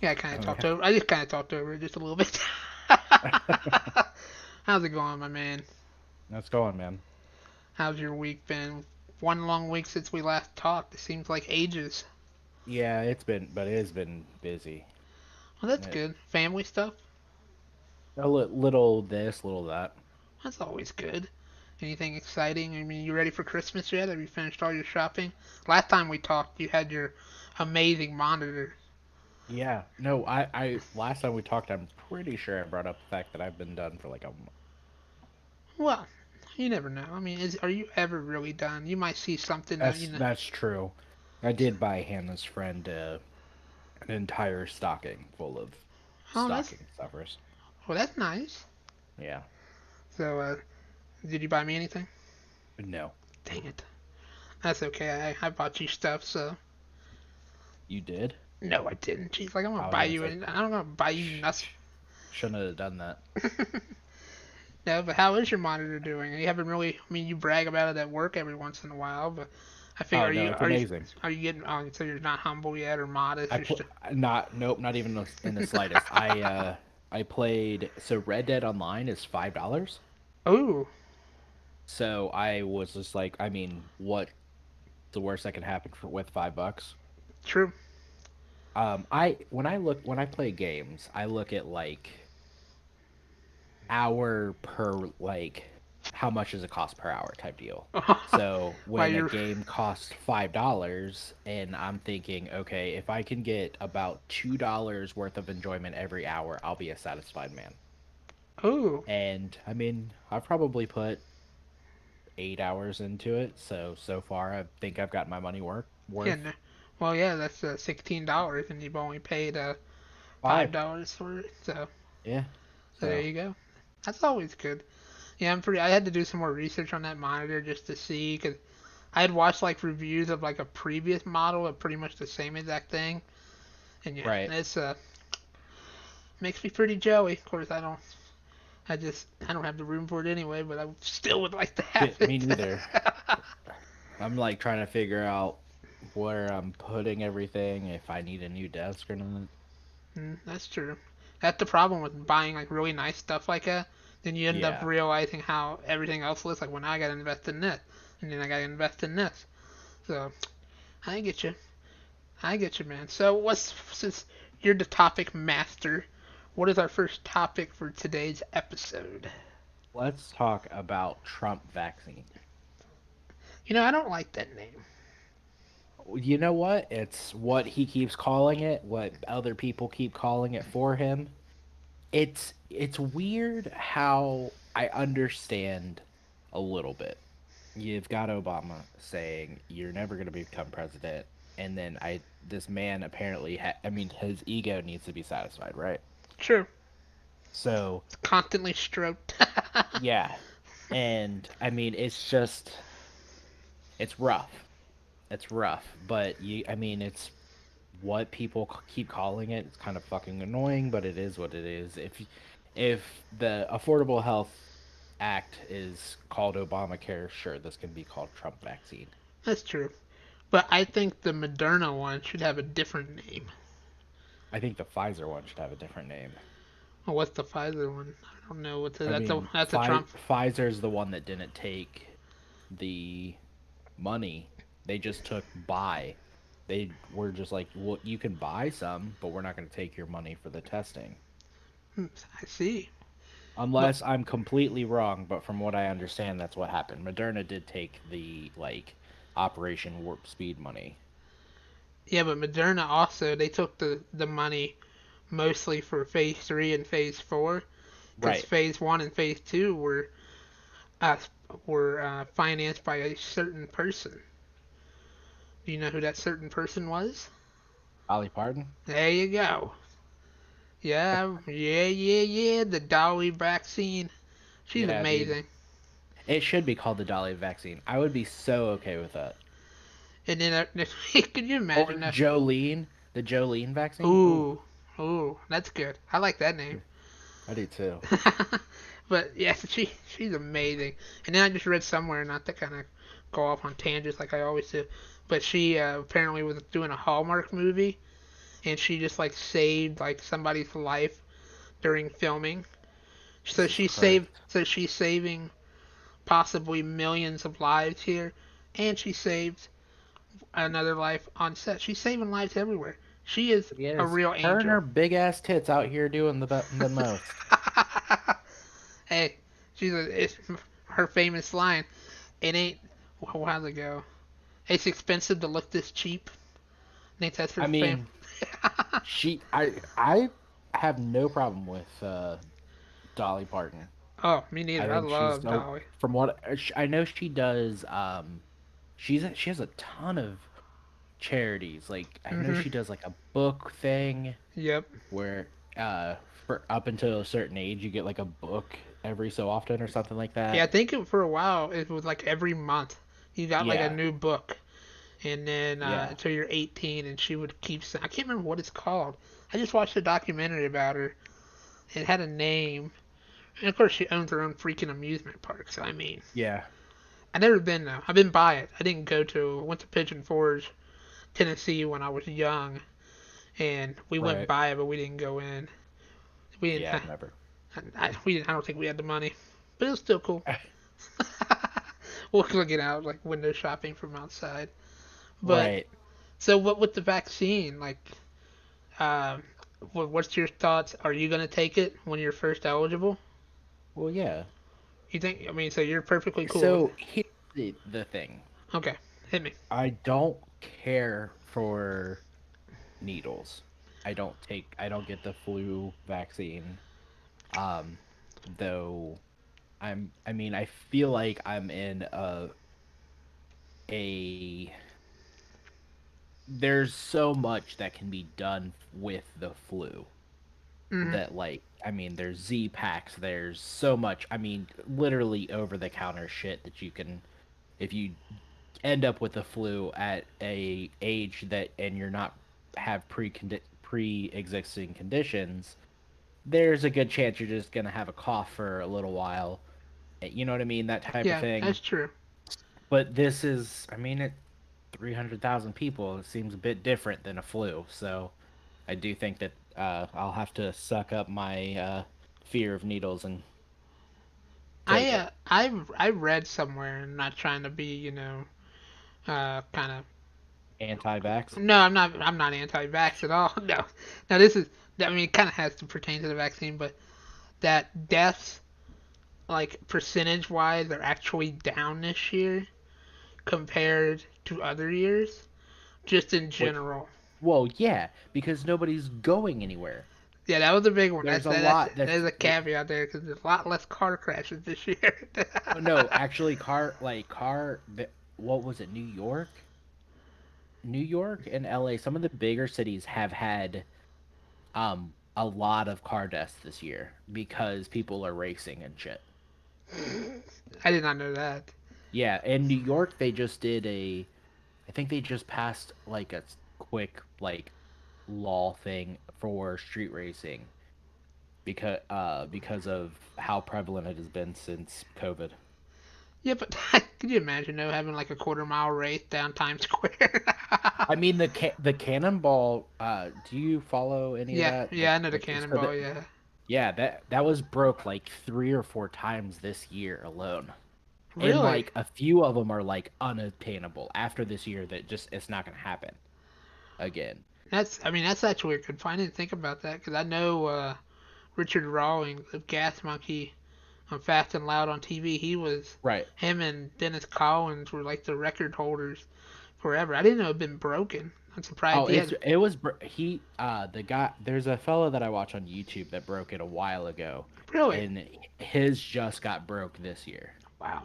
Yeah, I just kind of talked over it just a little bit. How's it going, my man? That's going, man. How's your week been? One long week since we last talked. It seems like ages. Yeah, but it has been busy. Well, that's It, good. Family stuff? little this, little that. That's always good. Anything exciting? I mean, you ready for Christmas yet? Have you finished all your shopping? Last time we talked, you had your amazing monitor. Yeah, no, last time we talked, I'm pretty sure I brought up the fact that I've been done for like a. Well, you never know. I mean, are you ever really done? You might see something that you know. That's true. I did buy Hannah's friend an entire stocking full of Oh, that's stocking stuffers. well, that's nice. Yeah. So, did you buy me anything? No, Dang it. That's okay. I bought you stuff, so you did. no, I didn't. She's like, I'm gonna I was buy gonna you, say, and I'm gonna buy you nothing. shouldn't have done that. No, but how is your monitor doing? You haven't really. I mean, you brag about it at work every once in a while, but I figure, Oh no, it's amazing. are you getting? Oh, so you're not humble yet or modest? I You're put still. not nope, not even in the slightest. I played so Red Dead Online is $5. Oh, So I was just like, I mean, what the worst that can happen with $5? true. I when I play games, I look at like hour per like how much does it cost per hour type deal. So Why when a you're? game costs $5 and I'm thinking, okay, if I can get about $2 worth of enjoyment every hour, I'll be a satisfied man. Oh, And I mean, I've probably put 8 hours into it, so far I think I've got my money yeah. worth No. Well, yeah, that's $16, and you've only paid five. $5 for it. Yeah. So there So you go. That's always good. Yeah, I'm pretty. I had to do some more research on that monitor just to see, because I had watched like reviews of like a previous model of pretty much the same exact thing, and yeah, right. it's makes me pretty jelly. Of course, I don't have the room for it anyway, but I still would like to have Me it. neither. I'm like trying to figure out where I'm putting everything, if I need a new desk or not. That's true. That's the problem with buying like really nice stuff like that. Then you end up Yeah. realizing how everything else looks like. Well, now I gotta invest in this, and then I gotta invest in this. So I get you. I get you, man. So what's since you're the topic master, what is our first topic for today's episode? Let's talk about Trump vaccine. You know, I don't like that name. You know what? It's what he keeps calling it, what other people keep calling it for him. It's weird how I understand a little bit. You've got Obama saying you're never going to become president, and then I this man apparently I mean his ego needs to be satisfied, right? True. So, It's constantly stroked. yeah. And I mean it's rough. It's rough, but I mean it's what people keep calling it. It's kind of fucking annoying, but it is what it is. If the Affordable Health Act is called Obamacare, sure, this can be called Trump vaccine. That's true. But I think the Moderna one should have a different name. I think the Pfizer one should have a different name. Well, what's the Pfizer one? I don't know. I mean, That's a Trump. Pfizer's the one that didn't take the money. They just took buy. They were just like, well, you can buy some, but we're not going to take your money for the testing. I see. But Unless I'm completely wrong, but from what I understand, that's what happened. Moderna did take the like Operation Warp Speed money. yeah, but Moderna also they took the money mostly for phase 3 and phase 4 because Right. phase 1 and phase 2 uh, were financed by a certain person. Do you know who that certain person was? Dolly Parton? There you go. Yeah. The Dolly vaccine. She's Yeah, dude. amazing. It should be called the Dolly vaccine. I would be so okay with that. And then, could you Or imagine that? Jolene, the Jolene vaccine. Ooh, Ooh, ooh, that's good. I like that name. I do too. But yeah, she's amazing. And then I just read somewhere, not to kind of go off on tangents like I always do. But she apparently was doing a Hallmark movie, and she just like saved like somebody's life during filming. So Jesus Christ. she's saving possibly millions of lives here, and she saved another life on set. She's saving lives everywhere. She is a Yes, real her and her angel. big ass tits out here doing the most. Hey, it's her famous line. It ain't a while ago. It's expensive to look this cheap. I think that's her I fame. mean, I have no problem with Dolly Parton. Oh, me I neither. I think she's love dope. Dolly. From what I know, she does. She has a ton of charities. Like I know Mhm. she does like a book thing Yep. where for up until a certain age you get like a book every so often or something like Yeah, I that. think for a while it was like every month you got like a Yeah, new book, and then yeah. until you're 18, and she would keep. I can't remember what it's called. I just watched a documentary about her. It had a name, and of course she owns her own freaking amusement park. So I mean, Yeah. I've never been though. I've been by it. I didn't go to. Went to Pigeon Forge, Tennessee when I was young, and we went Right. by it, but we didn't go in. We didn't. Yeah, never. We didn't. I don't think we had the money, but it was still cool. We'll look it out like window shopping from outside. But Right. so what with the vaccine? Like, um, what's your thoughts? Are you gonna take it when you're first eligible? Well, yeah. You think? I mean, so you're perfectly cool with it. So here's the thing. Okay, hit me. I don't care for needles. I don't get the flu vaccine. Um, though I mean I feel like I'm in a there's so much that can be done with the flu Hmm. that like I mean there's Z packs, there's so much. I mean literally over the counter shit that you can if you end up with the flu at a age that and you're not have pre-existing conditions, there's a good chance you're just gonna have a cough for a little while. You know what I mean? That type of Yeah, thing. that's true. But this is, I mean, it 300,000 people. It seems a bit different than a flu. So I do think that I'll have to suck up my fear of needles and take it. I read somewhere, and not trying to be, kind of. Anti-vax. No, I'm not anti-vax at all. No, no. This is. I mean, it kind of has to pertain to the vaccine, but that deaths, like percentage-wise, are actually down this year compared to other years, just in Wait, general. well, yeah, because nobody's going anywhere. Yeah, that was a big one. There's a lot There's that's a caveat there because there's a lot less car crashes this year. no, actually, what was it? New York and LA. Some of the bigger cities have had a lot of car deaths this year because people are racing and shit. I did not know that. Yeah, in New York they just did I think they just passed like a quick like law thing for street racing because of how prevalent it has been since COVID. Yeah, but could you imagine though having like a quarter-mile race down Times Square? I mean the cannonball. Do you follow any of Yeah, that? yeah, I know the So cannonball. Yeah, yeah, that was broke like 3 or 4 times this year alone. And really. like a few of them are like unattainable after this year that just it's not going to happen again. I mean, that's actually weird. I didn't think about that because I know Richard Rawlings of Gas Monkey on Fast and Loud on TV. Right. Him and Dennis Collins were like the record holders forever. I didn't know it had been broken. I'm surprised Oh, he had. it was he the guy there's a fellow that I watch on YouTube that broke it a while ago Really? and his just got broke this year. Wow.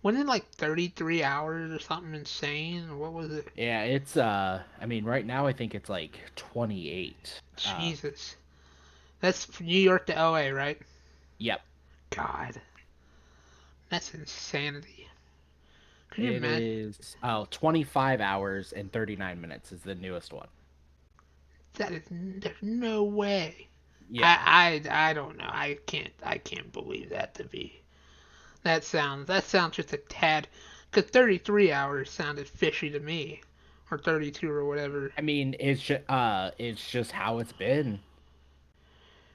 Wasn't it like 33 hours or something insane? Or what was it? Yeah, it's I mean right now I think it's like 28. Jesus. That's from New York to LA, right? Yep. God. That's insanity. Can you It imagine? is 25 hours and 39 minutes is the newest one. There's no way. Yeah. I don't know. I can't believe that to be. That sounds just a tad Because 33 hours sounded fishy to me, or 32 or whatever. I mean, it's just how it's been.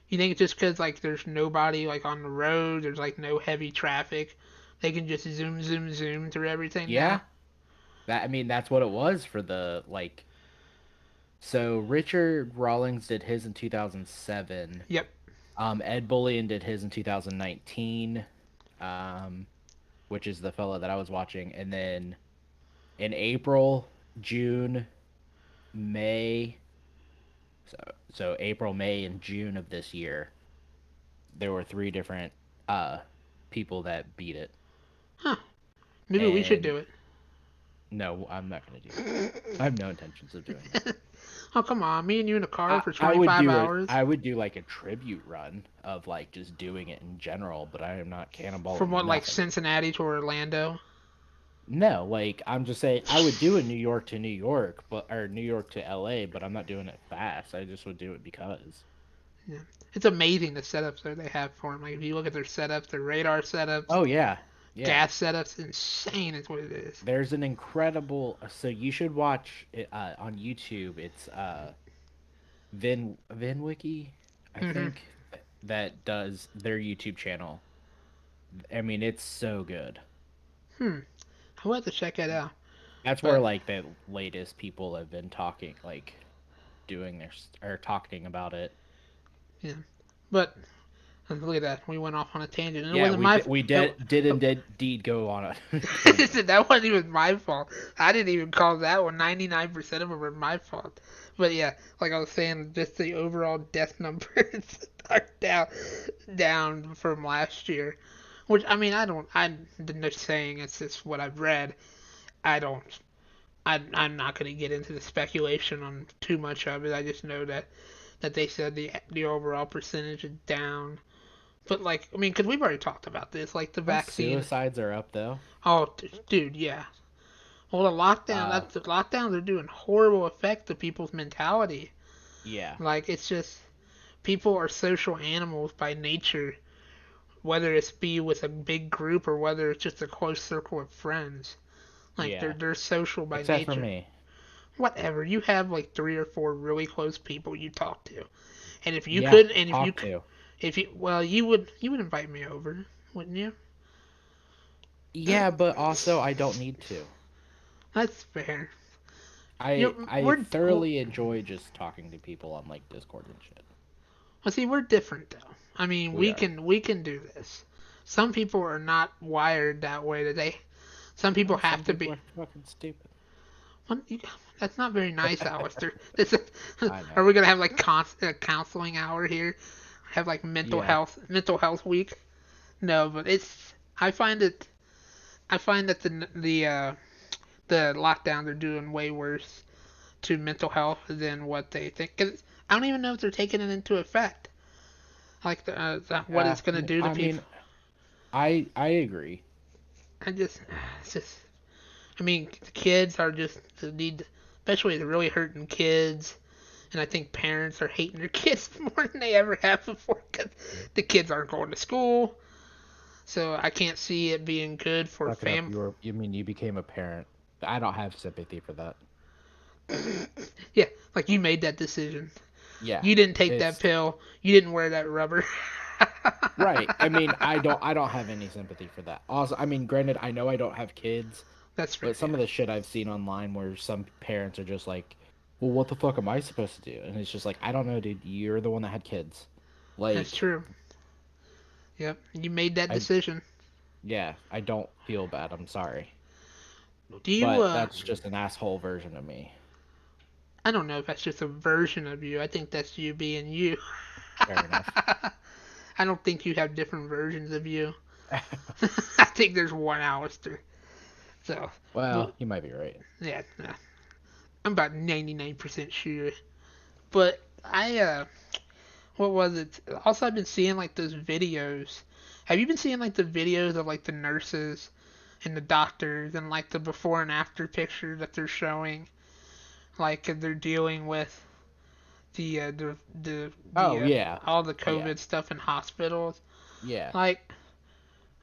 You think it's just because like there's nobody like on the road, there's like no heavy traffic, they can just zoom, zoom, zoom through everything Yeah, now? I mean, that's what it was for the like. So Richard Rawlings did his in 2007. Yep. Ed Bullion did his in 2019, um, which is the fellow that I was watching, and then in April, June, May. So April, May, and June of this year, there were three different uh people that beat it. Huh. Maybe we should And do it. no, I'm not gonna do that. I have no intentions of doing it. Oh, come on. Me and you in a car for I would 25 do it. hours? I would do like a tribute run of like just doing it in general, but I am not cannonballing From what, like nothing. Cincinnati to Orlando? No, like I'm just saying I would do a New York to New York, but or New York to LA, but I'm not doing it fast. I just would do it because. Yeah. It's amazing the setups that they have for them. Like, if you look at their setups, their radar setups, Oh yeah. Yeah. gas setups, insane is what it is. There's an incredible so you should watch it on YouTube. It's VinWiki, I Hmm. think, that does their YouTube channel. I mean, it's so good. I'll have to check it out. That's where But, like the latest people have been talking, like doing their or talking about it. yeah. But, look at that. We went off on a tangent. And it Yeah, wasn't my we did indeed go on a tangent. that wasn't even my fault. I didn't even call that one. 99% of them were my fault. But yeah, like I was saying, just the overall death numbers are down from last year. Which, I mean, I'm just saying it's just what I've read. I don't, I'm not going to get into the speculation on too much of it. I just know that they said the overall percentage is down. But like, I mean, because we've already talked about this, like the vaccine. Suicides are up though. Oh, dude, yeah. Well, the lockdowns are doing horrible effect to people's mentality. Yeah, Like, it's just people are social animals by nature, whether it's be with a big group or whether it's just a close circle of friends. Like, yeah. they're social by Except for nature. me. Whatever, you have like 3 or 4 really close people you talk to, and if you Yeah, could, and talk to. if you, well, you would invite me over, wouldn't you? Yeah, but also I don't need to. That's fair. I We're thoroughly enjoy just talking to people on like Discord and shit. Well, see, we're different though. I mean, We we are. can do this. Some people are not wired that way. That they, some people Some have to people be. are fucking stupid. Well, that's not very nice, Alistair. This is, I know. are we gonna have like counseling hour here? Have like Yeah. mental health week? No, but it's. I find it. I find that the lockdowns are doing way worse to mental health than what they think. 'Cause I don't even know if they're taking it into effect. Like what it's gonna do to I people. mean, I agree. It's just, I mean, the kids are just the need, especially the really hurting kids, and I think parents are hating their kids more than they ever have before because the kids aren't going to school. So I can't see it being good for Fucking up you mean you became a parent. I don't have sympathy for that. Yeah, like you made that decision. Yeah. You didn't take that It's pill. You didn't wear that rubber. right. I mean, I don't have any sympathy for that. Also, I mean, granted, I know I don't have kids, That's fair. but some Yeah. of the shit I've seen online where some parents are just like, "Well, what the fuck am I supposed to do?" And it's just like, I don't know, dude. You're the one that had kids. That's Like, true. Yep, you made that I decision. yeah, I don't feel bad. I'm sorry, Do you? but that's just an asshole version of me. I don't know if that's just a version of you. I think that's you being you. Fair enough. I don't think you have different versions of you. I think there's one Alistair. So, Well, well, you might be right. yeah, nah, I'm about 99% sure. But what was it? Also, I've been seeing like those videos. Have you been seeing like the videos of like the nurses and the doctors and like the before and after picture that they're showing? Like they're dealing with the Oh yeah, all the yeah, COVID stuff in hospitals. yeah. Like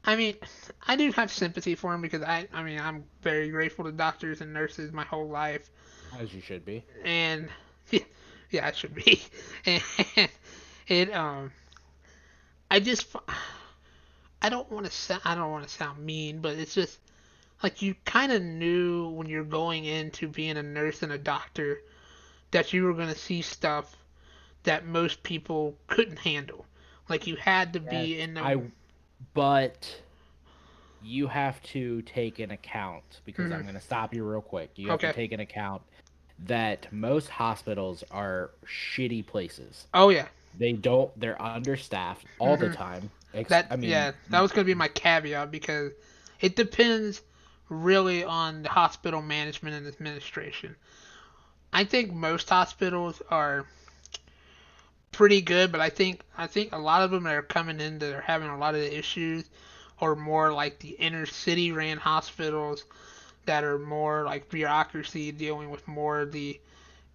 I mean, I do have sympathy for him because I mean, I'm very grateful to doctors and nurses my whole life, As you should be. and yeah, yeah, I should be. And it, I just, I don't want to sound mean, but it's just like you kind of knew when you're going into being a nurse and a doctor that you were going to see stuff that most people couldn't handle. Like you had to Yes, be in the. but you have to take an account because I'm Mhm. going to stop you real quick. You have to Okay. take an account that most hospitals are shitty places. Oh yeah. They're understaffed all the Mhm. time. That I mean, yeah, that was gonna be my caveat because it depends really on the hospital management and administration. I think most hospitals are pretty good, but I think a lot of them that are coming in that are having a lot of the issues are more like the inner city ran hospitals that are more like bureaucracy dealing with more of the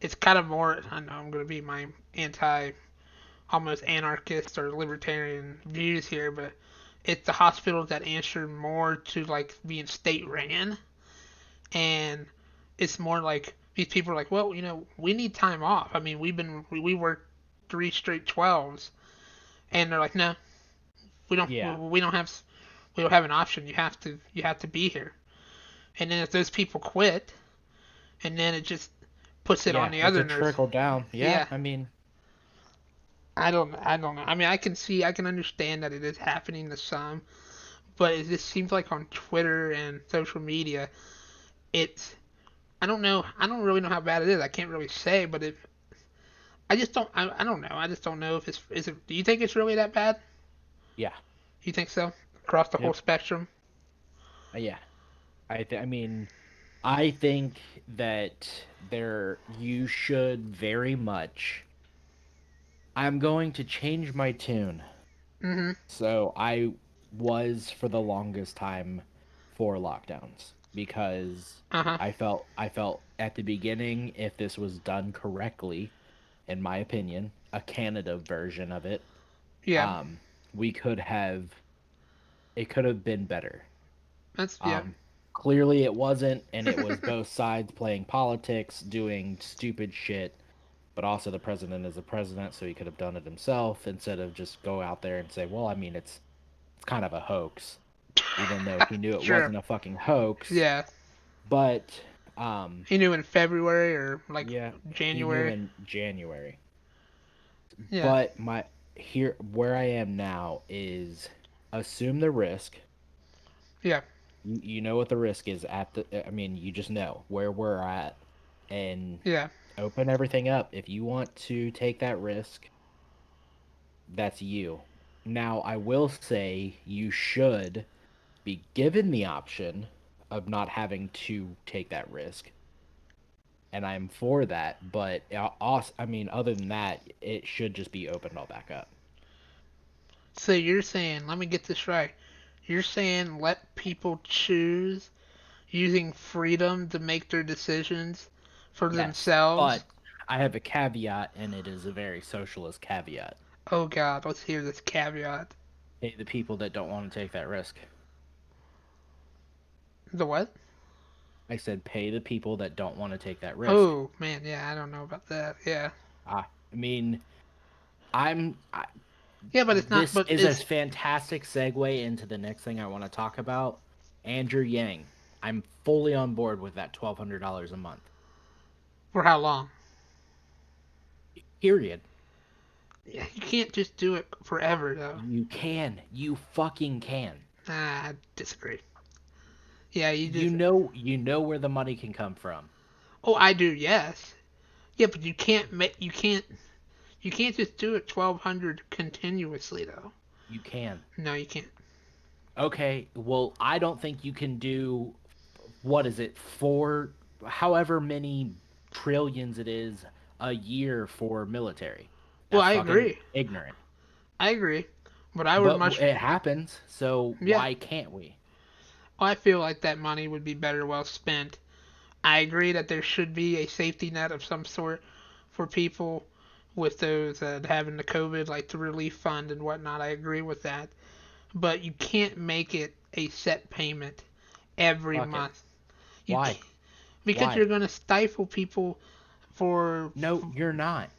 it's kind of more I know I'm gonna be my anti almost anarchist or libertarian views here, but it's the hospitals that answer more to like being state ran, and it's more like these people are like, well, we need time off. I mean, we worked 3 straight 12s, and they're like, no, we don't yeah, we don't have an option. You have to be here. And then if those people quit, and then it just puts it on yeah, the it's other a nurse. trickle down. Yeah, Yeah, I mean, I don't know. I mean, I can understand that it is happening to some, but it just seems like on Twitter and social media, it's I don't know. I don't really know how bad it is. I can't really say, but I just don't. I don't know. I just don't know if it's. Is it? Do you think it's really that bad? yeah, You think so? Across the whole yep, spectrum? yeah. I mean, I think that you should very much. I'm going to change my tune. Mm-hmm. So I was for the longest time for lockdowns because Uh huh. I felt at the beginning, if this was done correctly, in my opinion, a Canada version of it, Yeah. um, we could have it could have been better. Yeah. Um, Clearly it wasn't, and it was both sides playing politics, doing stupid shit. But also the president is the president, so he could have done it himself instead of just go out there and say, "Well, I mean, it's kind of a hoax," even though he knew it Sure. wasn't a fucking hoax. Yeah. But um, He knew in February or like yeah, he knew January. in January. Yeah. But my here where I am now is assume the risk. Yeah. You know what the risk is at the. I mean, you just know where we're at, and Yeah. open everything up. If you want to take that risk, that's you. Now, I will say you should be given the option of not having to take that risk. And I'm for that, but also, I mean, other than that, it should just be opened all back up. So you're saying, let me get this right. You're saying let people choose using freedom to make their decisions for Yes, themselves. but I have a caveat, and it is a very socialist caveat. Oh God, let's hear this caveat. Hey, the people that don't want to take that risk. The what? I said pay the people that don't want to take that risk. Oh man, yeah, I don't know about that. Yeah, I mean, I'm I, yeah, but it's not. this But is a it's fantastic segue into the next thing I want to talk about. Andrew Yang. I'm fully on board with that $1,200 a month. for how long? Period. Yeah, you can't just do it forever though. You can. You fucking can. Nah, I disagree. Yeah, you You just. know you know where the money can come from. Oh, I do. Yes. Yeah, but you can't make. You can't just do it 1,200 continuously though. You can. No, you can't. Okay, well, I don't think you can do what is it? Four however many trillions it is a year for military. Well, That's I fucking agree. ignorant. I agree. But I would But much. it happens, so Yeah. why can't we? Well, I feel like that money would be better well spent. I agree that there should be a safety net of some sort for people with those having the COVID, like the relief fund and whatnot. I agree with that. but you can't make it a set payment every Fuck it. month. You Why? can't, because Why? you're going to stifle people No, you're not.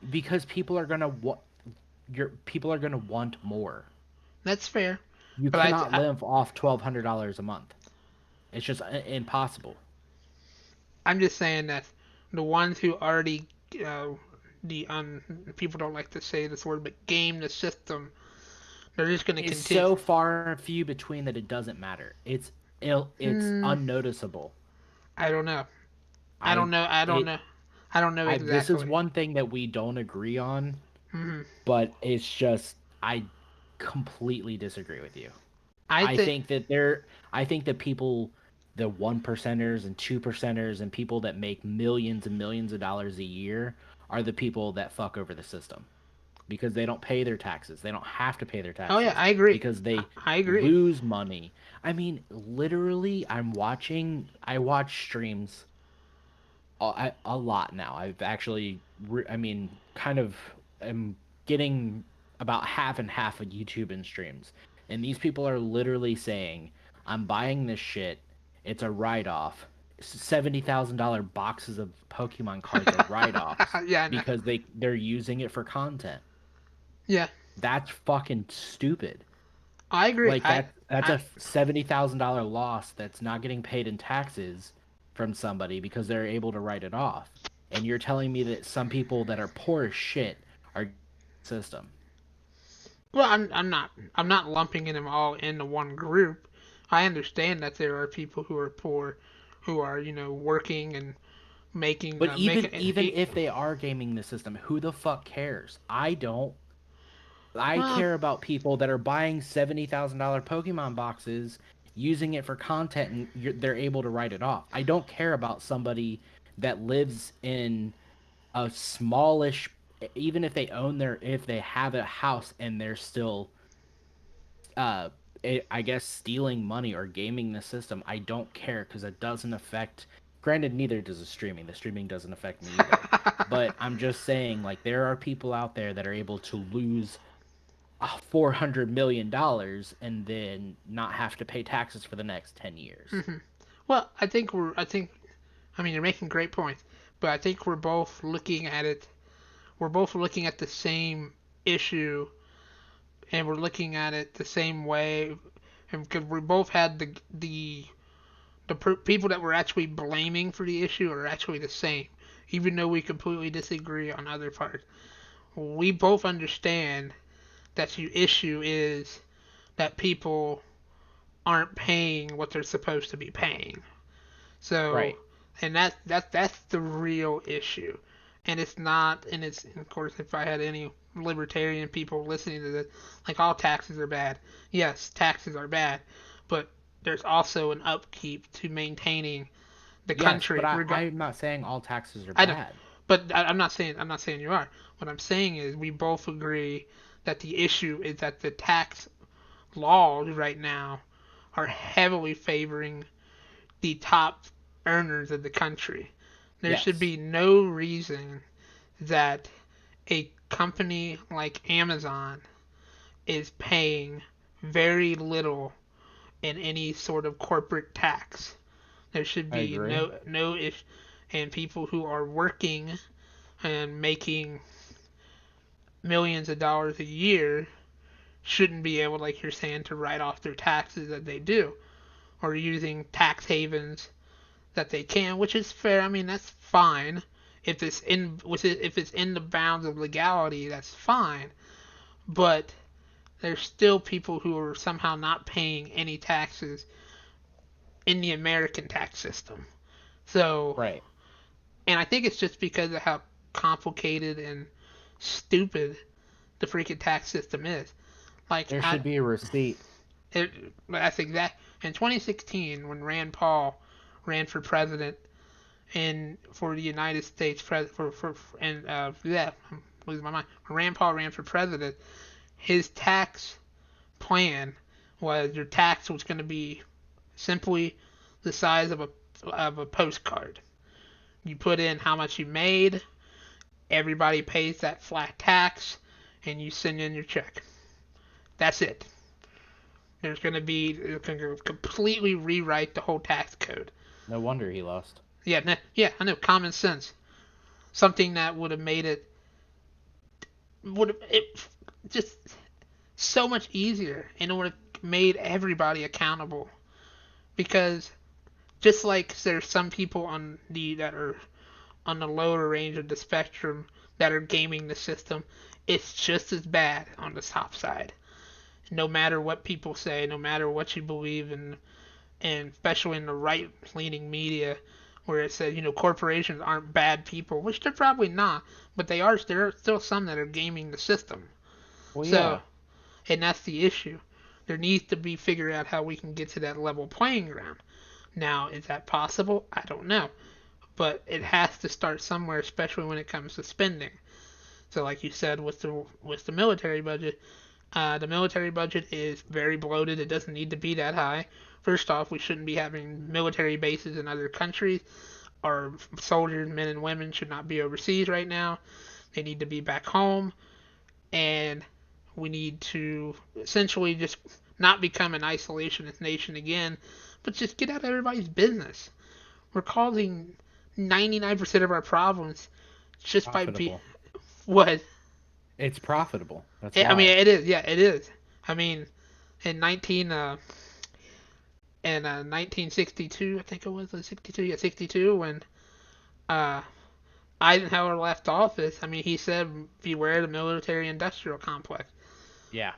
Because people are gonna want more. that's fair. You But cannot live off $1,200 a month. It's just impossible. I'm just saying that the ones who already the people don't like to say this word, but game the system, they're just going to It's continue. so far and few between that it doesn't matter. It's unnoticeable. I don't know. I I don't know. I don't it know. I don't know This is exactly. one thing that we don't agree on, Hmm. but it's just I completely disagree with you. I I think. think that I think that people, the one percenters and two percenters and people that make millions and millions of dollars a year are the people that fuck over the system because they don't pay their taxes. They don't have to pay their Oh yeah, taxes I agree. because they I agree. lose money. I mean, literally, I watch streams a lot now. I've actually, I mean, kind of am getting about half and half of YouTube and streams. And these people are literally saying, I'm buying this shit. It's a write off. $70,000 boxes of Pokemon cards are write offs Yeah, I know. because they're using it for content. Yeah, That's fucking stupid. I agree. Like that's a $70,000 loss that's not getting paid in taxes from somebody because they're able to write it off. And you're telling me that some people that are poor as shit are system. Well, I'm not lumping them all into one group. I understand that there are people who are poor, who are working and making But even making. if they are gaming the system, who the fuck cares? I don't. I Well, care about people that are buying $70,000 Pokemon boxes, using it for content, and they're able to write it off. I don't care about somebody that lives in a smallish, even if if they have a house and they're still, uh, I guess stealing money or gaming the system. I don't care because it doesn't affect. Granted, neither does the streaming. The streaming doesn't affect me either. But I'm just saying, like, there are people out there that are able to lose $400 million and then not have to pay taxes for the next 10 years. mhm. Well, I mean, you're making great points, but I think we're both looking at it. We're both looking at the same issue, and we're looking at it the same way, and because we both had the people that we're actually blaming for the issue are actually the same, even though we completely disagree on other parts. We both understand that the issue is that people aren't paying what they're supposed to be paying. So, Right. and that's the real issue. And it's not, and it's, of course, if I had any libertarian people listening to this, like all taxes are bad. Yes, taxes are bad, but there's also an upkeep to maintaining the Yes, country. but I'm not saying all taxes are I don't, bad. but I'm not saying you are. What I'm saying is we both agree that the issue is that the tax laws right now are heavily favoring the top earners of the country. There should Yes, be no reason that a company like Amazon is paying very little in any sort of corporate tax. There should I be agree. no if and people who are working and making millions of dollars a year shouldn't be able, like you're saying, to write off their taxes that they do, or using tax havens that they can, which is fair. I mean, that's fine. If it's in the bounds of legality, that's fine. But there's still people who are somehow not paying any taxes in the American tax system. So, Right. and I think it's just because of how complicated and stupid the freaking tax system is. Like, There should be a receipt. that's exact. In 2016, when Rand Paul ran for president for the United States and yeah, I'm losing my mind. When Rand Paul ran for president, his tax plan was your tax was going to be simply the size of a postcard. You put in how much you made, everybody pays that flat tax, and you send in your check. That's it. There's going to be it's going to completely rewrite the whole tax code. No wonder he lost. Yeah, yeah, I know. Common sense. Something that would have made it just so much easier, and it would have made everybody accountable. Because just like there's some people that are on the lower range of the spectrum that are gaming the system, it's just as bad on the top side. No matter what people say, no matter what you believe in, and especially in the right-leaning media, where it says, corporations aren't bad people, which they're probably not, but they are. There are still some that are gaming the system. Well, so, yeah. And that's the issue. There needs to be figured out how we can get to that level playing ground. Now, is that possible? I don't know. But it has to start somewhere, especially when it comes to spending. So, like you said, with the military budget, the military budget is very bloated. It doesn't need to be that high. First off, we shouldn't be having military bases in other countries. Our soldiers, men and women, should not be overseas right now. They need to be back home. And we need to essentially just not become an isolationist nation again, but just get out of everybody's business. We're causing 99% of our problems just Profitable. by being... What? It's profitable. That's I why. mean, it is. Yeah, it is. I mean, in 1962, I think it was 62. Yeah, 62 when Eisenhower left office. I mean, he said, "Beware the military-industrial complex." Yeah.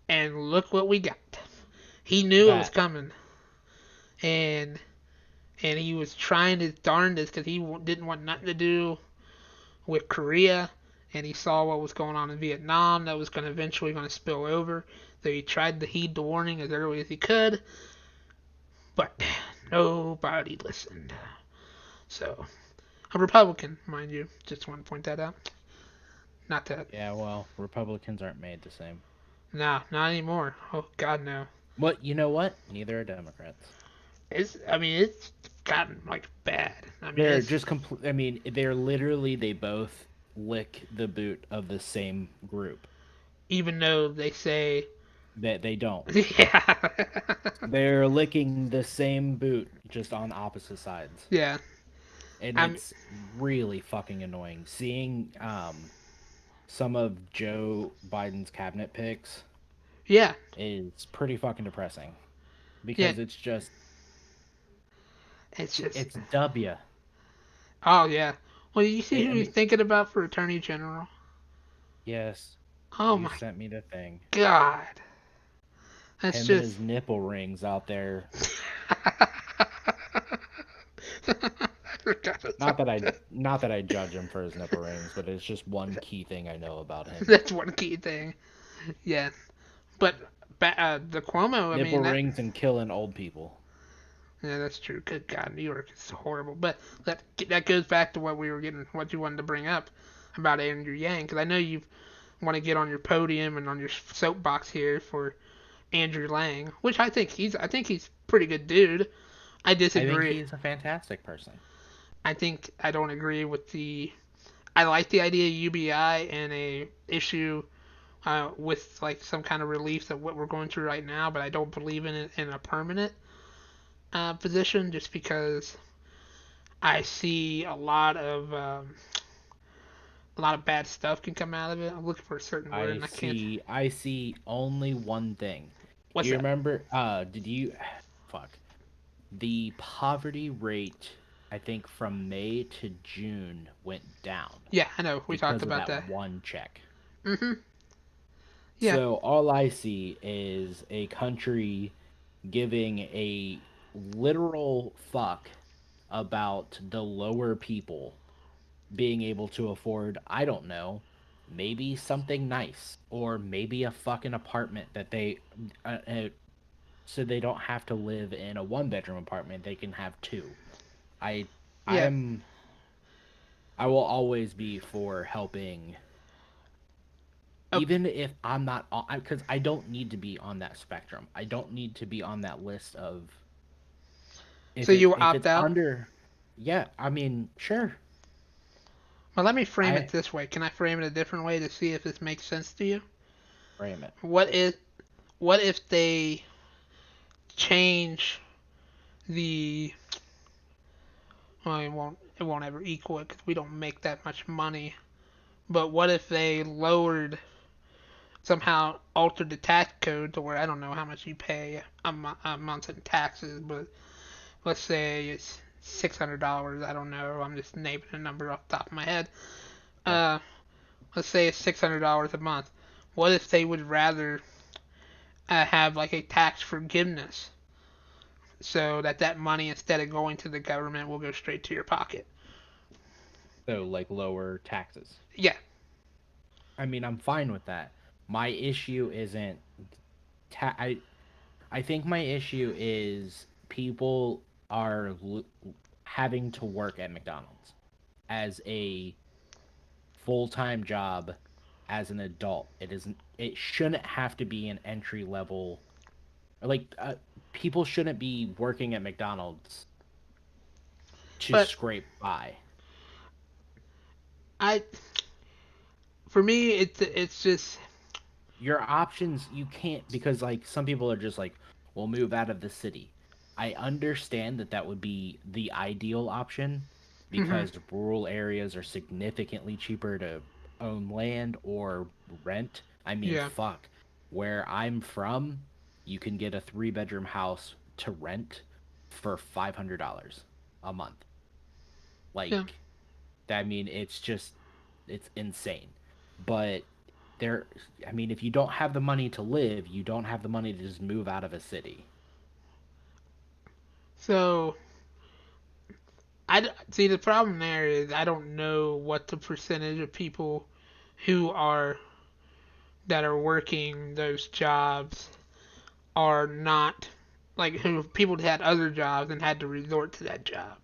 And look what we got. He knew it was coming, and he was trying his darndest because he didn't want nothing to do with Korea. And he saw what was going on in Vietnam that was eventually going to spill over. So he tried to heed the warning as early as he could. But nobody listened. So, a Republican, mind you. Just want to point that out. Not that. Yeah, well, Republicans aren't made the same. Nah, not anymore. Oh, God, no. But you know what? Neither are Democrats. It's gotten, bad. They're just they're literally, they both lick the boot of the same group. Even though they say that they don't. Yeah. They're licking the same boot, just on opposite sides. Yeah. And it's really fucking annoying. Seeing some of Joe Biden's cabinet picks is pretty fucking depressing. Because it's W. Oh, yeah. Well, you see who he's thinking about for Attorney General? Yes. Oh, you my sent me the thing. God. That's him just... and his nipple rings out there. Not that I judge him for his nipple rings, but it's just one key thing I know about him. That's one key thing. Yeah. But the Cuomo, nipple rings and killing old people. Yeah, that's true. Good God, New York is horrible. But that goes back to what you wanted to bring up about Andrew Yang, because I know you want to get on your podium and on your soapbox here for Andrew Yang, which I think he's a pretty good dude. I disagree. I think he's a fantastic person. I don't agree with I like the idea of UBI and a issue with some kind of relief of what we're going through right now, but I don't believe in it in a permanent position, just because I see a lot of bad stuff can come out of it. I'm looking for a certain word, and I can't. I see only one thing. What's you that? Remember? The poverty rate, I think, from May to June went down. Yeah, I know. We talked about that one check. Mm-hmm. Yeah. So all I see is a country giving a literal fuck about the lower people being able to afford, I don't know, maybe something nice, or maybe a fucking apartment that they so they don't have to live in a one-bedroom apartment, they can have two. I will always be for helping, even if I'm not on, because I don't need to be on that spectrum. I don't need to be on that list of. So you opt out? Yeah, I mean, sure. Well, let me frame it this way. Can I frame it a different way to see if this makes sense to you? Frame it. What if they change the well, it won't ever equal it because we don't make that much money. But what if they lowered somehow altered the tax code to where I don't know how much you pay a month in taxes, but let's say it's $600. I don't know. I'm just naming a number off the top of my head. Yeah. Uh, let's say it's $600 a month. What if they would rather have like a tax forgiveness, so that money, instead of going to the government, will go straight to your pocket? So like lower taxes. Yeah. I mean, I'm fine with that. My issue isn't I think my issue is people are having to work at McDonald's as a full-time job as an adult. It shouldn't have to be an entry level, like people shouldn't be working at McDonald's to But scrape by. I, for me, it's just Your options, you can't, because like some people are just like, we'll move out of the city. I understand that that would be the ideal option mhm, because rural areas are significantly cheaper to own land or rent. I mean, yeah, fuck. Where I'm from, you can get a 3-bedroom house to rent for $500 a month. yeah. Like, I mean, it's insane. But there, I mean, if you don't have the money to live, you don't have the money to just move out of a city. So see, the problem there is I don't know what the percentage of people who are that are working those jobs are not, like, who people had other jobs and had to resort to that job.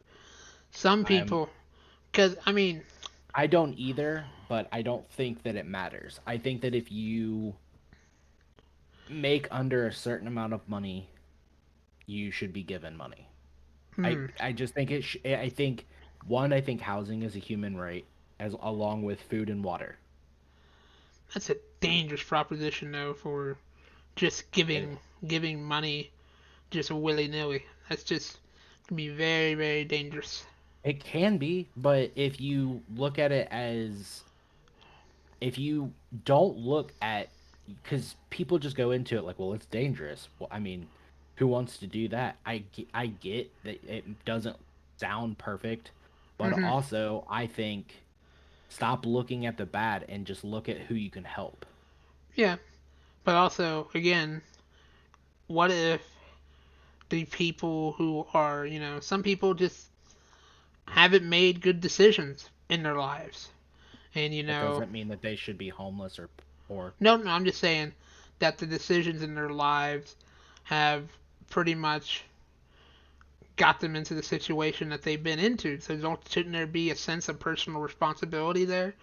Some I'm people, because I mean, I don't either, but I don't think that it matters. I think that if you make under a certain amount of money, you should be given money. I hmm, I just think I think one, I think housing is a human right as along with food and water. that's a dangerous proposition though, for just It giving money just willy nilly. That's just can be very very dangerous. it can be, but if you look at it as if you don't look at because people just go into it like, well, it's dangerous. Well, I mean, who wants to do that? I get that it doesn't sound perfect, but Hmm. also I think stop looking at the bad and just look at who you can help. Yeah, but also again, what if the people who are, some people just haven't made good decisions in their lives. And, That doesn't mean that they should be homeless or poor. no, no, I'm just saying that the decisions in their lives have pretty much got them into the situation that they've been into. So shouldn't there be a sense of personal responsibility there?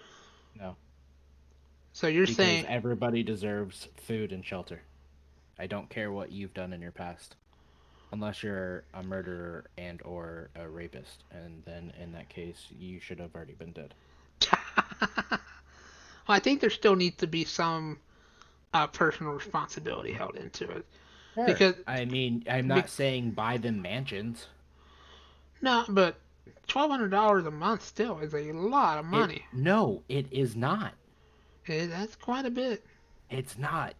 No, So you're because saying, everybody deserves food and shelter. I don't care what you've done in your past. Unless you're a murderer and or a rapist, and then in that case, you should have already been dead. well, I think there still needs to be some personal responsibility held into it. Sure. Because, I mean, I'm be, not saying buy them mansions. no, but $1,200 a month still is a lot of It money. no, it is not. That's quite a bit. It's not.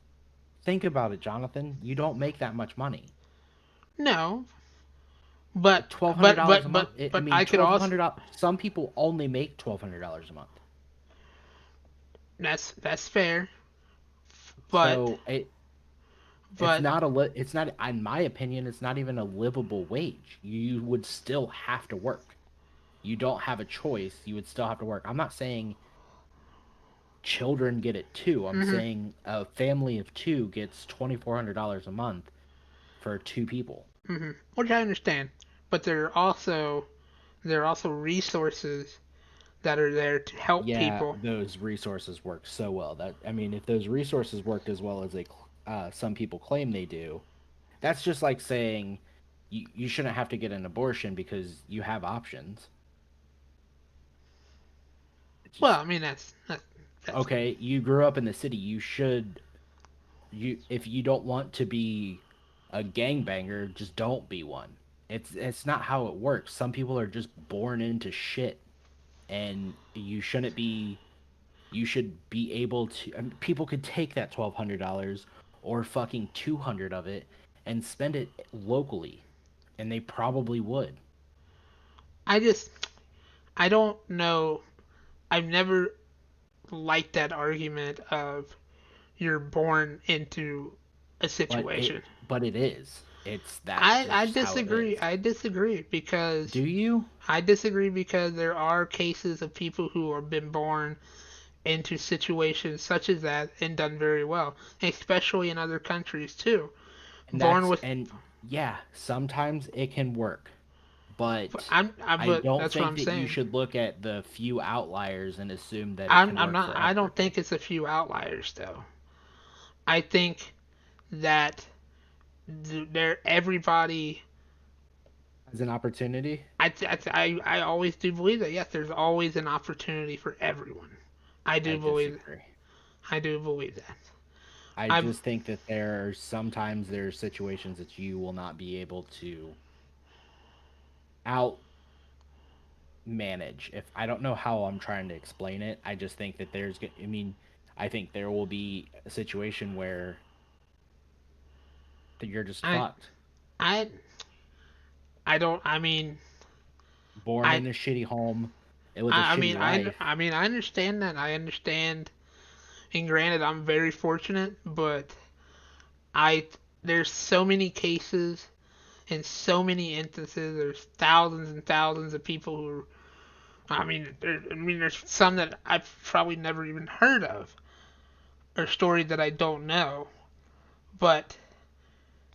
Think about it, Jonathan. You don't make that much money. No, but $1,200 a month. I mean, I could also. $1,200. Some people only make $1,200 a month. That's fair, but So it's but not it's not, in my opinion, it's not even a livable wage. You would still have to work. You don't have a choice. You would still have to work. I'm not saying children get it too. I'm hmm, saying a family of two gets $2,400 a month for two people. hmm, which I understand. But there are also resources that are there to help Yeah, people. those resources work so well. That I mean, if those resources worked as well as some people claim they do, that's just like saying you shouldn't have to get an abortion because you have options. It's Well, just I mean that's okay. You grew up in the city. You should you if you don't want to be. a gangbanger, just don't be one. It's not how it works. Some people are just born into shit, and you shouldn't be. You should be able to. I mean, people could take that $1,200 or fucking 200 of it and spend it locally, and they probably would. I just I don't know. I've never liked that argument of you're born into a But situation. it is. It's that's I just how it disagree. is. I disagree because Do you? there are cases of people who have been born into situations such as that and done very well, especially in other countries too. And Born with yeah, sometimes it can work, but I but don't that's what think I'm that you saying. should look at the few outliers and assume that it can I'm work not. for I don't everyone. think it's a few outliers though. I think that there everybody. As an opportunity, I always do believe that. Yes, there's always an opportunity for everyone. I I do believe. disagree. I do believe that. I I've. just think that there are sometimes there are situations that you will not be able to out manage. If I don't know how I'm trying to explain it, I just think that I mean, I think there will be a situation where that you're just I. fucked. I. I don't. I mean. Born I. in a shitty home with a shitty life. I mean. I understand that. I understand. And granted, I'm very fortunate, but I. There's so many cases in so many instances. There's thousands and thousands of people who. There's some that I've probably never even heard of, or stories that I don't know. But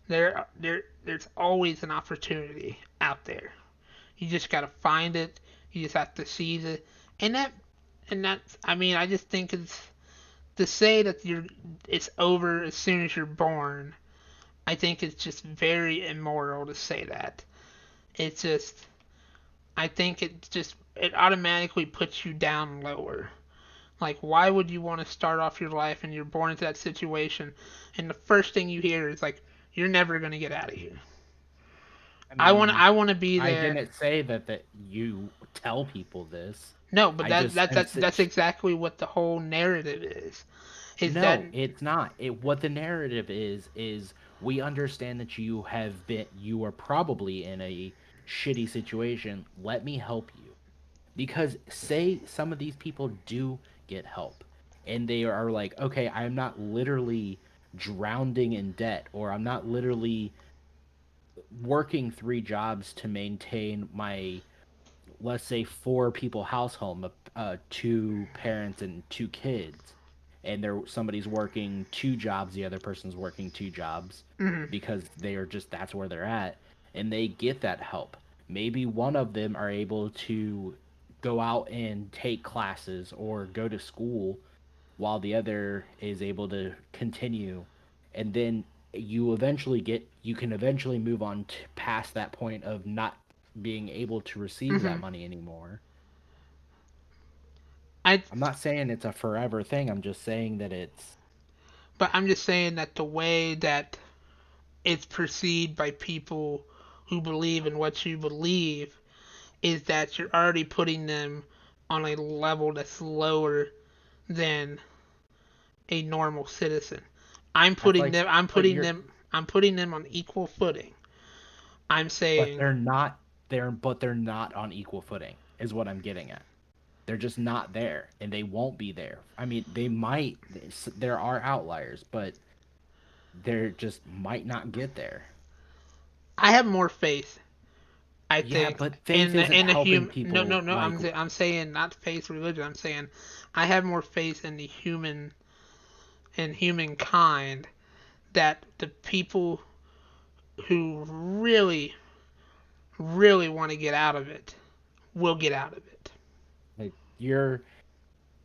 there's always an opportunity out there. You just gotta find it. You just have to seize it. And that's. I mean, I just think it's to say that it's over as soon as you're born. I think it's just very immoral to say that. It's just. I think it automatically puts you down lower. Like, why would you want to start off your life and you're born into that situation, and the first thing you hear is like, you're never gonna get out of here. I mean, I want to be I there. didn't say that you tell people this. No, but I just that's exactly what the whole narrative is. Is that no, it's not. What the narrative is we understand that you are probably in a shitty situation. Let me help you. Because say some of these people do get help and they are like, okay, I'm not literally drowning in debt, or I'm not literally working three jobs to maintain my, let's say, four people household, two parents and two kids, and somebody's working two jobs, the other person's working two jobs mhm, because they are just that's where they're at, and they get that help. Maybe one of them are able to go out and take classes or go to school while the other is able to continue, and then you can eventually move on to past that point of not being able to receive that mhm. money anymore. I I'm not saying it's a forever thing. I'm just saying that it's but I'm just saying that the way that it's perceived by people who believe in what you believe is that you're already putting them on a level that's lower than a normal citizen. that's like but you're I'm putting them on equal footing. I'm but saying they're not on equal footing is what I'm getting at. They're just not there, and they won't be there. I mean, they might. There are outliers, but they're just might not get there. I have more faith, I Yeah, think, but faith isn't in the helping human. No, people no, no. like I'm saying not faith religion. I'm saying I have more faith in the humankind, that the people who really want to get out of it will get out of it. you're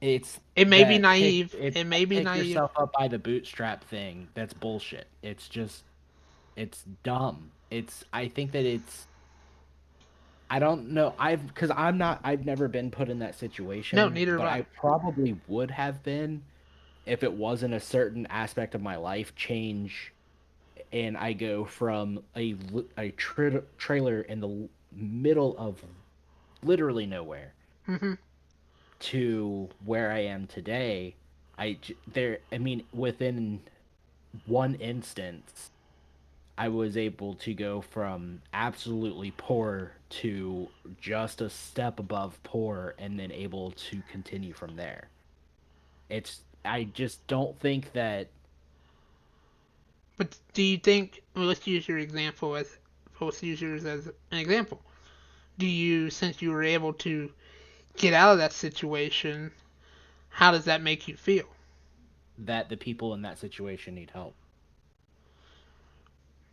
it's It may be that naive. it's It that may be pick naive. yourself up by the bootstrap thing. That's bullshit. It's dumb. I think that it's I don't know. Because I've never been put in that No, situation, neither have but I. I probably would have been if it wasn't a certain aspect of my life change and I go from a trailer in the middle of literally nowhere Hmm. to where I am today, I mean, within one instance, I was able to go from absolutely poor to just a step above poor and then able to continue from there. I just don't think that. But do you think? Well, let's use your example as. Let's use yours as an example. Do you, since you were able to get out of that situation, how does that make you feel? That the people in that situation need help.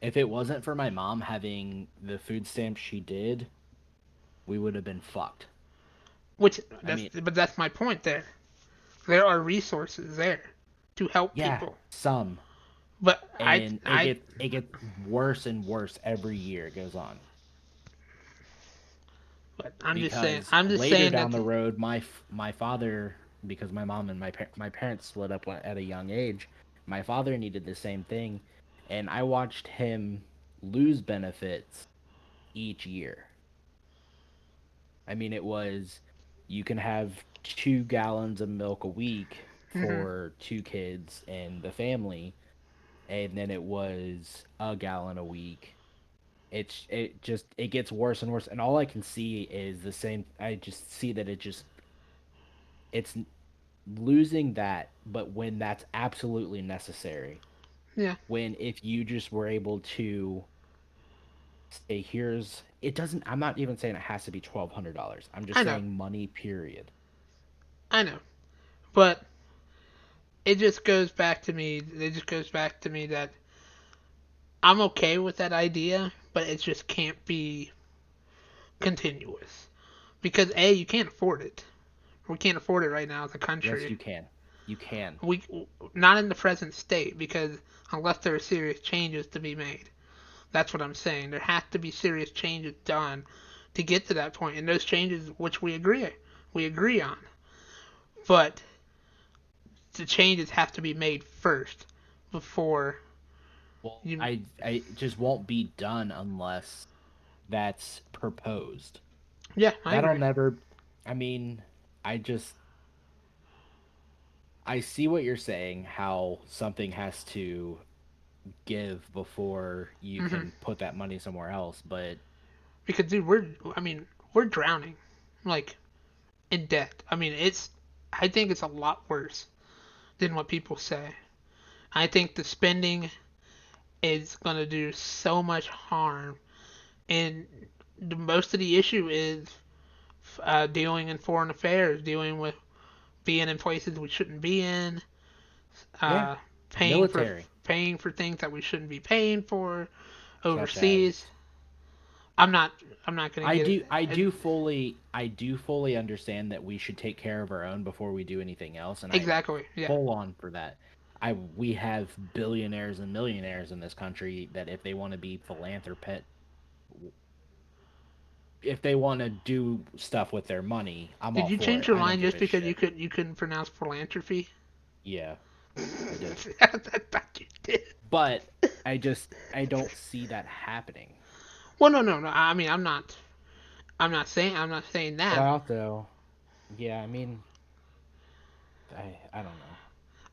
If it wasn't for my mom having the food stamps she did, we would have been fucked. Which I mean, that's my point there. There are resources there to help yeah, people. some, But and it gets worse and worse every year it goes on. but Because I'm just later saying down that the road, my father, because my mom and my parents split up at a young age, my father needed the same thing, and I watched him lose benefits each year. I mean, it was you can have 2 gallons of milk a week hmm for 2 kids and the family, and then it was a gallon a week. It gets worse and worse, and all I can see is the same. I just see that it's losing that, but when that's absolutely necessary. yeah, When if you just were able to say, here's it doesn't. I'm not even saying it has to be $1,200. I'm just I know, saying money. Period. I know. But it just goes back to me. It just goes back to me that I'm okay with that idea, but it just can't be continuous because you can't afford it. We can't afford it right now as a Yes, country. you can. You can. We not in the present state because unless there are serious changes to be made. That's what I'm saying. There have to be serious changes done to get to that point, and those changes which we agree on. But the changes have to be made first before Well, you. I just won't be done unless that's proposed. Yeah, I That'll agree. never. I mean, I just I see what you're saying. How something has to give before you Hmm. can put that money somewhere else, but Because dude, we're drowning, like in debt. I mean, I think it's a lot worse than what people say. I think the spending is gonna do so much harm, and most of the issue is dealing in foreign affairs, dealing with being in places we shouldn't be in, yeah, uh, paying for military, paying for things that we shouldn't be paying for such as overseas. I'm not I'm not gonna I get do it. I do fully understand that we should take care of our own before we do anything else, and I'm Exactly. Yeah. full on for that. We have billionaires and millionaires in this country that if they want to be philanthropist, if they want to do stuff with their money, I'm Did all you for change it. your I don't mind give just a because shit. you couldn't pronounce philanthropy? Yeah, I did. I thought you did. But I don't see that happening. Well, no, no, no. I mean, I'm not saying But that. I also, yeah, I mean, I don't know.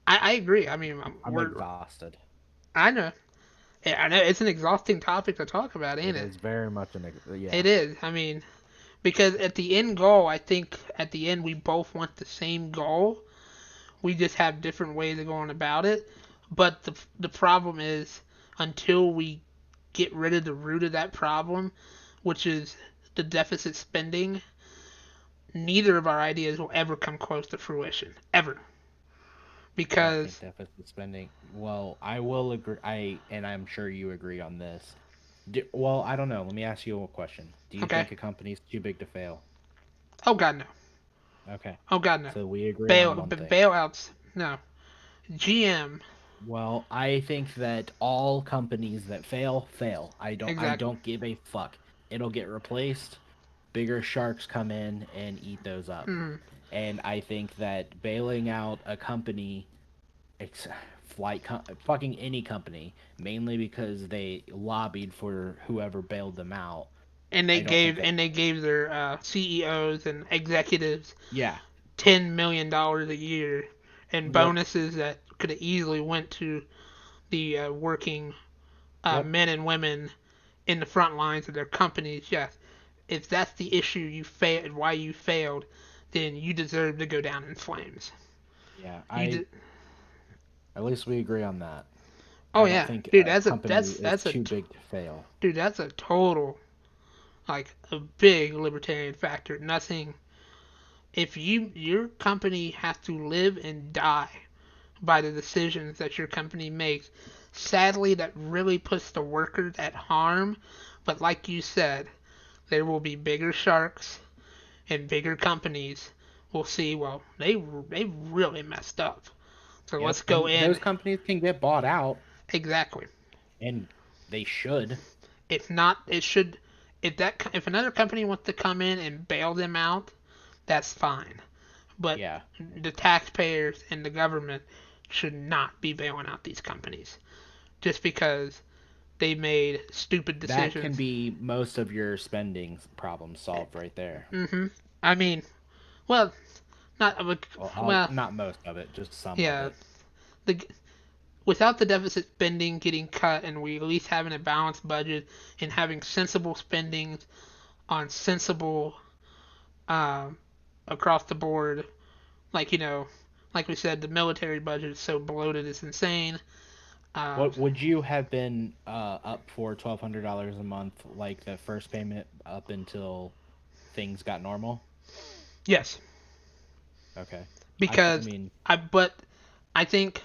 I agree. I mean, I'm exhausted. I know. Yeah, I know it's an exhausting topic to talk about, ain't It it? is very much It yeah. is. I mean, because at the end goal, I think at the end we both want the same goal. We just have different ways of going about it. But the problem is until we get rid of the root of that problem, which is the deficit spending, neither of our ideas will ever come close to fruition ever. I don't think Because deficit spending. Well, I will agree. And I'm sure you agree on this. Well, I don't know. Let me ask you a question. Do you okay, think a company's too big to fail? oh god no, Okay, oh god no, so we agree on one thing. bailouts no. GM Well, I think that all companies that fail fail. I exactly. don't give a fuck. It'll get replaced. Bigger sharks come in and eat those up. Mm, And I think that bailing out a company, fucking any company, mainly because they lobbied for whoever bailed them out. And I don't think that. they gave their CEOs and executives Yeah. $10 million a year and Yep. bonuses that could have easily went to the working Yep. men and women in the front lines of their companies. Yes, if that's the issue you failed, why you failed, then you deserve to go down in flames. Yeah. You At least we agree on that. Oh I don't yeah, think dude, a company is that's a too big to fail. dude, that's a total like a big libertarian factor. Nothing. If your company has to live and die by the decisions that your company makes, sadly, that really puts the workers at harm. But like you said, there will be bigger sharks and bigger companies will see, well, they really messed up. So Yep. let's go And in. those companies can get bought out, Exactly. and they should. If not, it should. If another company wants to come in and bail them out, that's fine. But Yeah. the taxpayers and the government should not be bailing out these companies just because they made stupid That can decisions. be most of your spending problem solved right there. I mean, well, not well, Not most of it, just some of yeah. it. The Without the deficit spending getting cut and we at least having a balanced budget and having sensible spending on sensible um, across the board, like like we said, the military budget is so bloated, it's insane. What would you have been up for $1,200 a month, like the first payment up until things got normal? Yes, Okay. I because mean, but I think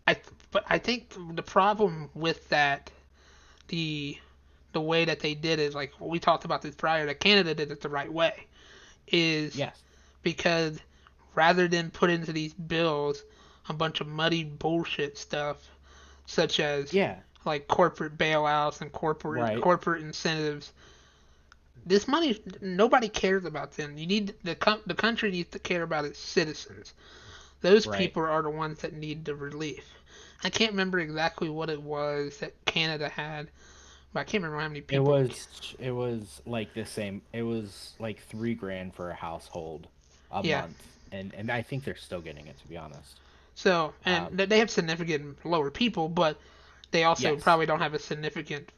I but I think the problem with that the the way that they did it, like we talked about this prior, that Canada did it the right way, is yes. because rather than put into these bills a bunch of muddy bullshit stuff, such as Yeah. like corporate bailouts and Right. corporate incentives, this money nobody cares about them. You need the country needs to care about its citizens. Those Right. people are the ones that need the relief. I can't remember exactly what it was that Canada had, but I can't remember how many It people. was like the same. It was like $3,000 for a household a Yeah. month, and I think they're still getting it, to be honest. So, and Um, they have significant lower people, but they also yes, probably don't have a significant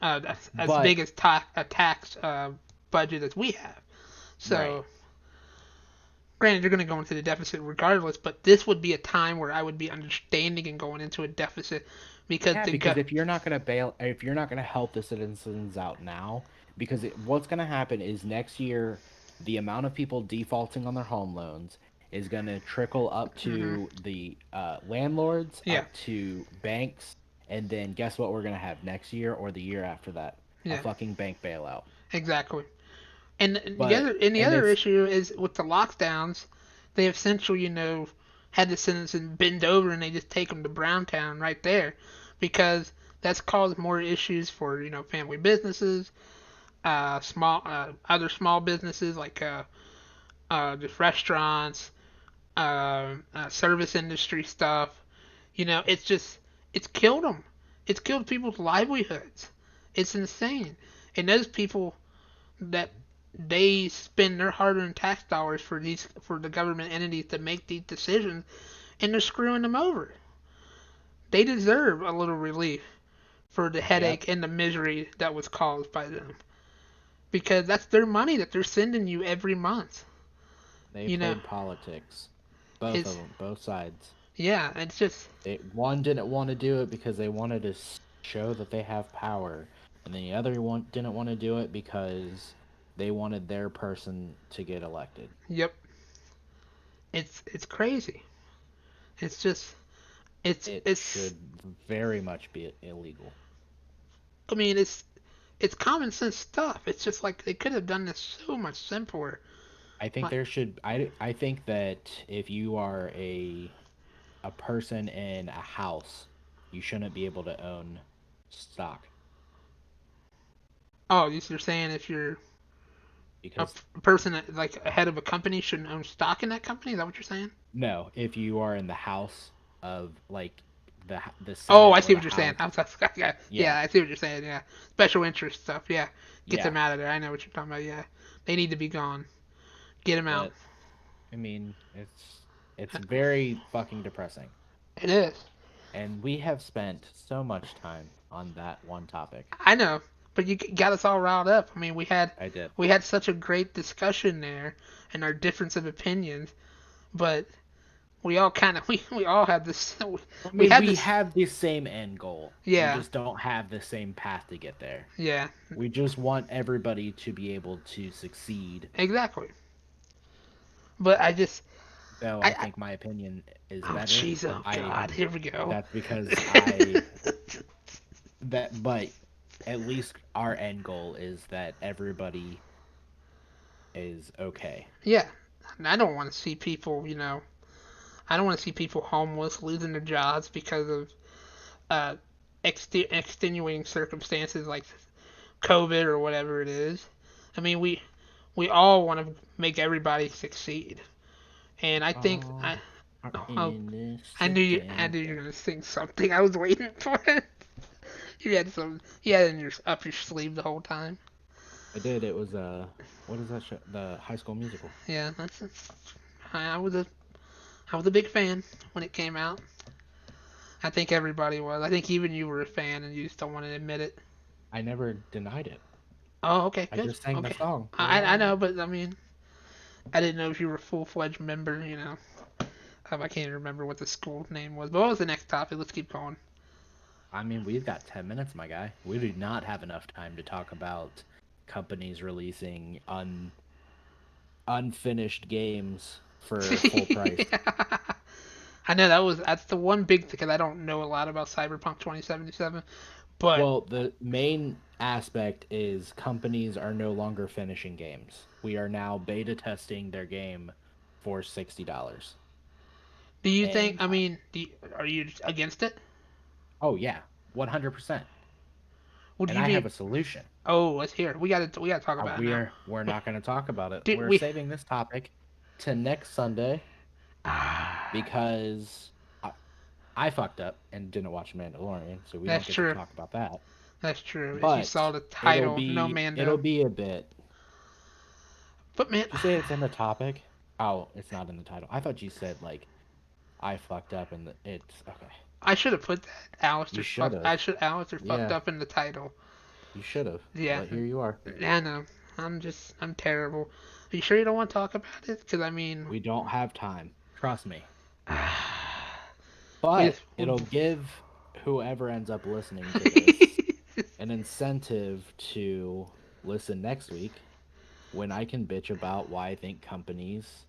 as but big as a tax budget as we have. right. So, granted, you're going to go into the deficit regardless, but this would be a time where I would be understanding and going into a deficit because Yeah, because if you're not gonna help the citizens out now, because what's gonna happen is next year, the amount of people defaulting on their home loans is gonna trickle up hmm to the landlords, yeah, up to banks, and then guess what we're gonna have next year or the year after that? A yeah, fucking bank bailout. exactly. And But the and other it's issue is with the lockdowns, they essentially had the citizens bend over and they just take them to Browntown right there, because that's caused more issues for family businesses, small other small businesses like just restaurants, service industry stuff. It's killed them. It's killed people's livelihoods. It's insane. And those people that they spend their hard-earned tax dollars for the government entities to make these decisions, and they're screwing them over. They deserve a little relief for the yep, headache and the misery that was caused by them, because that's their money that they're sending you every month. they You know, played politics, both of it's them, both sides. yeah, it's just One didn't want to do it because they wanted to show that they have power, and then the other one didn't want to do it because they wanted their person to get elected. yep, it's crazy. It's just It it's should very much be illegal. I mean it's common sense stuff. It's just like they could have done this so much simpler. I think Like, there should. I think that if you are a person in a house, you shouldn't be able to own stock oh, you're saying if you're a because person like a head of a company shouldn't own stock in that company? Is that what you're saying? no, if you are in the house of like the Oh, Senate I or see the what you're saying. House. Yeah, I see what you're saying. Yeah, special interest stuff. Yeah, get Yeah, them out of there. I know what you're talking about. Yeah, they need to be gone. Get them out. but I mean, it's very fucking depressing. It is. And we have spent so much time on that one topic. I know, but you got us all riled up. I mean, I did. we had such a great discussion there, and our difference of opinions, but we all kind of we all had this. I We mean, had we this. have the same end goal. We Yeah, just don't have the same path to get there. yeah, We just want everybody to be able to succeed. exactly. But Though I I think my opinion is oh better. jeez, oh I god, here we go. That's because but at least our end goal is that everybody is okay. Yeah, I don't want to see people, I don't want to see people homeless, losing their jobs because of uh, extenuating circumstances like COVID or whatever it is. I mean, we all want to make everybody succeed, and I think All are oh, in this I knew you were together. gonna sing something. I was waiting for it. You had it in your up your sleeve the whole time. I did. It was what is that show? The High School Musical. Yeah, I was a I was a big fan when it came out. I think everybody was. I think even you were a fan and you just don't want to admit it. I never denied it. Oh, okay, I good. just sang the Okay. song. I know, but I mean, I didn't know if you were a full fledged member. I can't even remember what the school name was. But what was the next topic? Let's keep going. I mean, we've got 10 minutes, my guy. We do not have enough time to talk about companies releasing unfinished games for full price. I know that's the one big thing because I don't know a lot about Cyberpunk 2077, but Well, the main aspect is companies are no longer finishing games. We are now beta testing their game for $60. do you think? And I mean, are you against it? oh yeah, 100%. Would And you I have be? a solution. Oh, let's hear it. We gotta talk about it now. We're not going to talk about it. Dude, We're we. saving this topic to next Sunday because I fucked up and didn't watch Mandalorian, so we don't That's get to true. talk about that. That's true. If you saw But the title, no it'll Mando. be a bit. But man, Did you say it's in the topic? Oh, it's not in the title. I thought you said like I fucked up and it's okay. I should have put that. You Alistair should fucked. have. Alistair fucked Yeah, up in the title. you should have. Yeah, But here you are. I know. I'm terrible. Are you sure you don't want to talk about it? Because I mean, We don't have time. Trust me. we But just, it'll give whoever ends up listening to this an incentive to listen next week when I can bitch about why I think companies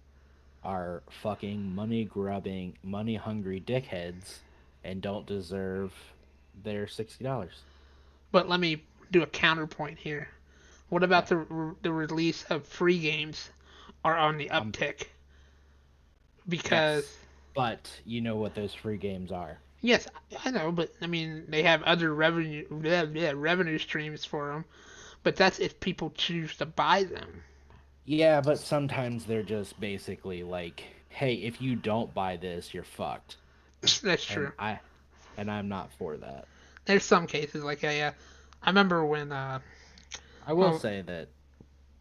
are fucking money grubbing, money hungry dickheads and don't deserve their $60. but let me do a counterpoint here. What about Okay. the release of free games are on the Um, uptick? Because yes. But you know what those free games are. yes, I know, but I mean they have other revenue streams for them. But that's if people choose to buy them. Yeah, but sometimes they're just basically like, hey, if you don't buy this, you're fucked. That's And true. I'm not for that. There's some cases like I remember when I will well say that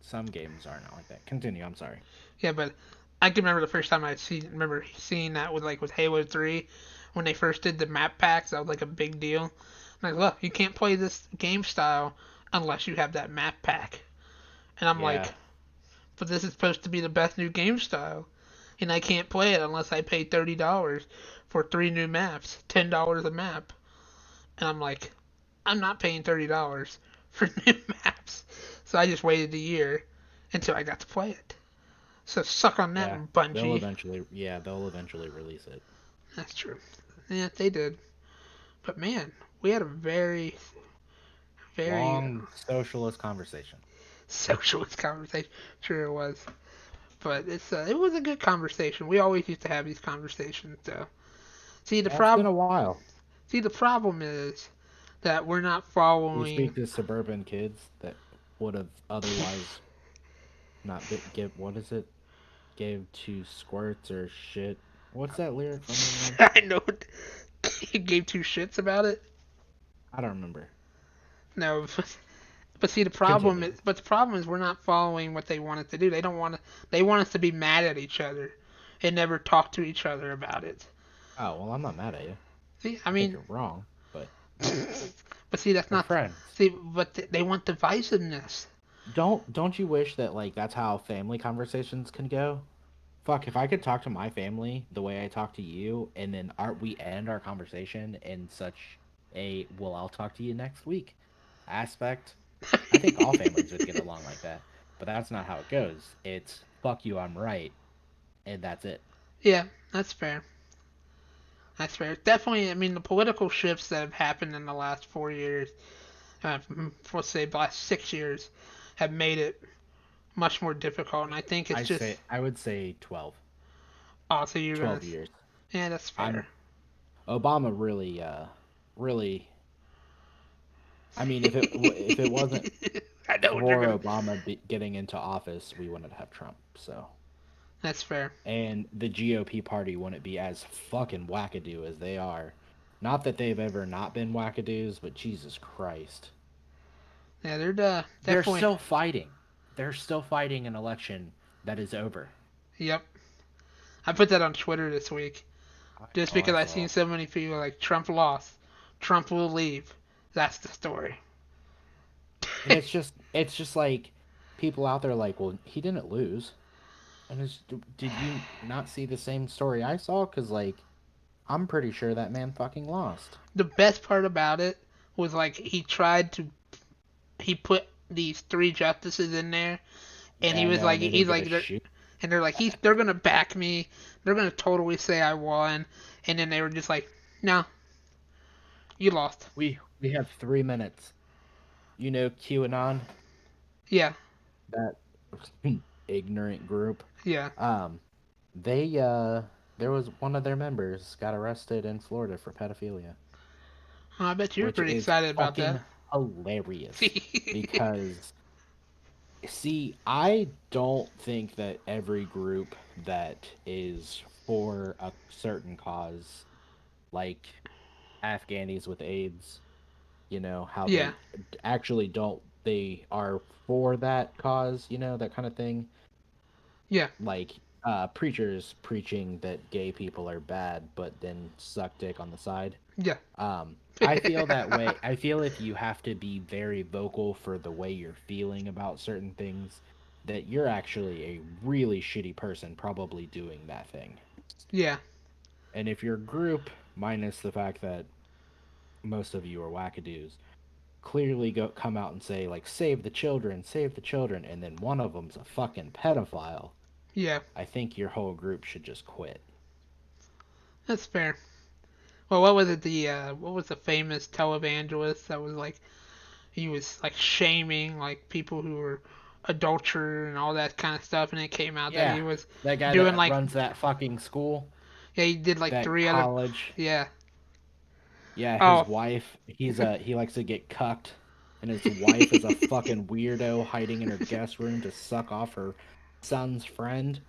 some games are not like that. Continue, I'm sorry. yeah, but I can remember the first time remember seeing that with Halo 3 when they first did the map packs. That was like a big deal. Like, look, you can't play this game style unless you have that map pack. And I'm like, Yeah, but this is supposed to be the best new game style, and I can't play it unless I pay $30 for 3 new maps, $10 a map. And I'm like, I'm not paying $30 for new maps. So I just waited a year until I got to play it. So suck on yeah. that, Bungie. They'll eventually release it. That's true. Yeah, they did. But man, we had a very, very Long socialist conversation. socialist conversation. Sure it was. But it was a good conversation. We always used to have these conversations though. See the Yeah, it's been problem a while. see the problem is that we're not You following. speak to suburban kids that would have otherwise not give what is it? Gave two squirts or shit What's that lyric from again? I know. He gave two shits about it. I don't remember. No, but see Continue. the problem is we're not following what they want us to do. They don't want to. They want us to be mad at each other and never talk to each other about it. Oh, well, I'm not mad at you. See, I I think mean, you're wrong, but but see, that's we're not. friends. See, but they want divisiveness. Don't you wish that like that's how family conversations can go? Fuck, if I could talk to my family the way I talk to you, and then we end our conversation in such a well, I'll talk to you next week aspect, I think all families would get along like that. But that's not how it goes. It's fuck you, I'm right, and that's it. Yeah, that's fair. That's fair. Definitely, I mean, the political shifts that have happened in the last 4 years, let's say the last 6 years, have made it much more difficult. And I think it's just, I would say 12. oh, so you're gonna, 12 years. yeah, that's I'm fair. Obama really. I mean, if it wasn't I know what you're for gonna. Obama getting into office, we wouldn't have Trump. So, That's fair. and the GOP party wouldn't be as fucking wackadoo as they are. Not that they've ever not been wackadoos, but Jesus Christ, Yeah, they're they're definitely. still fighting. They're still fighting an election that is over. Yep. I put that on Twitter this week just Oh, I because I saw. seen so many people like Trump lost, Trump will leave. That's the story. And it's just like people out there like, well, he didn't lose. And did you not see the same story I saw? Because like, I'm pretty sure that man fucking lost. The best part about it was like he put these three justices in there, and Yeah, he I was know, like and they didn't he's give a like shoot. and they're like they're gonna back me, they're gonna totally say I won, and then they were just like, no, you lost. We have 3 minutes. You know QAnon, Yeah, that ignorant group. yeah. Um, they there was one of their members got arrested in Florida for pedophilia, I bet you were which pretty is excited about that. fucking hilarious. Because see, I don't think that every group that is for a certain cause, like Afghanis with AIDS, how Yeah, they actually don't, they are for that cause, that kind of thing. yeah, Like preachers preaching that gay people are bad, but then suck dick on the side. yeah. I feel that way. I feel if you have to be very vocal for the way you're feeling about certain things, that you're actually a really shitty person probably doing that thing. Yeah, And if your group, minus the fact that most of you are wackadoos, clearly come out and say like save the children, and then one of them's a fucking pedophile, yeah. I think your whole group should just quit. That's fair. Well, what was it? What was the famous televangelist that was like he was like shaming like people who were adulterer and all that kind of stuff, and it came out that Yeah, he was that guy doing that like runs that fucking school, yeah he did like that three other college. yeah Yeah, his oh wife, he likes to get cucked, and his wife is a fucking weirdo hiding in her guest room to suck off her son's friend.